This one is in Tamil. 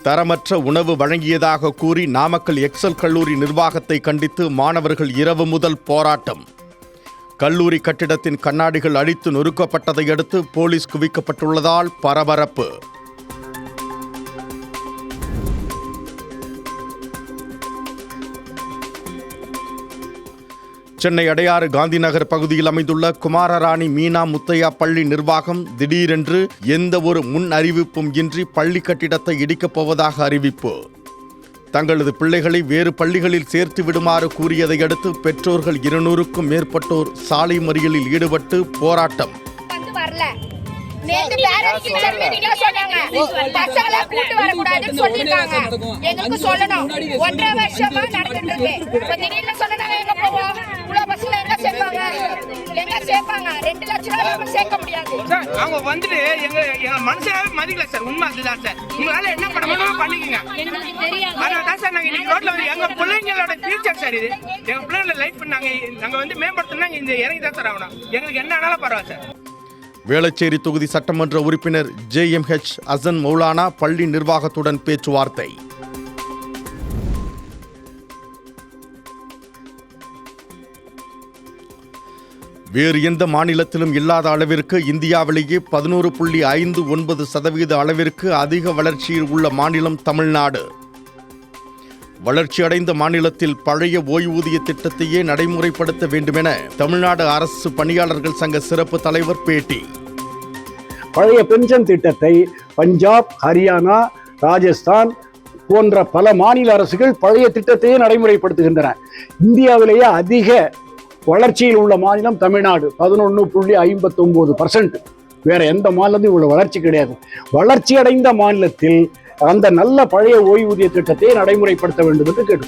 தரமற்ற உணவு வழங்கியதாக கூறி நாமக்கல் எக்ஸல் கல்லூரி நிர்வாகத்தை கண்டித்து மாணவர்கள் இரவு முதல் போராட்டம். கல்லூரி கட்டிடத்தின் கண்ணாடிகள் அடித்து நொறுக்கப்பட்டதை அடுத்து போலீஸ் குவிக்கப்பட்டுள்ளதால் பரபரப்பு. சென்னை அடையாறு காந்திநகர் பகுதியில் அமைந்துள்ள குமாரராணி மீனா முத்தையா பள்ளி நிர்வாகம் திடீரென்று எந்த ஒரு முன் அறிவிப்பும் இன்றி பள்ளி கட்டிடத்தை இடிக்கப் போவதாக அறிவிப்பு. தங்களது பிள்ளைகளை வேறு பள்ளிகளில் சேர்த்து விடுமாறு கூறியதை அடுத்து பெற்றோர்கள் 200க்கும் மேற்பட்டோர் சாலை மறியலில் ஈடுபட்டு போராட்டம். வேளச்சேரி தொகுதி சட்டமன்ற உறுப்பினர் JMH அசன் மௌலானா பள்ளி நிர்வாகத்துடன் பேச்சுவார்த்தை. வேறு எந்த மாநிலத்திலும் இல்லாத அளவிற்கு இந்தியாவிலேயே 11.59% அளவிற்கு அதிக வளர்ச்சியில் உள்ள மாநிலம் தமிழ்நாடு. வளர்ச்சியடைந்த மாநிலத்தில் பழைய ஓய்வூதிய திட்டத்தையே நடைமுறைப்படுத்த வேண்டுமென தமிழ்நாடு அரசு பணியாளர்கள் சங்க சிறப்பு தலைவர் பேட்டி. பழைய பென்ஷன் திட்டத்தை பஞ்சாப், ஹரியானா, ராஜஸ்தான் போன்ற பல மாநில அரசுகள் பழைய திட்டத்தையே நடைமுறைப்படுத்துகின்றன. இந்தியாவிலேயே அதிக வளர்ச்சியில் உள்ள மாநிலம் தமிழ்நாடு, 11.59%. வேற எந்த மாநிலத்திலும் இவ்வளவு வளர்ச்சி கிடையாது. வளர்ச்சி அடைந்த மாநிலத்தில் அந்த நல்ல பழைய ஓய்வூதிய திட்டத்தை நடைமுறைப்படுத்த வேண்டும் என்று கேட்டு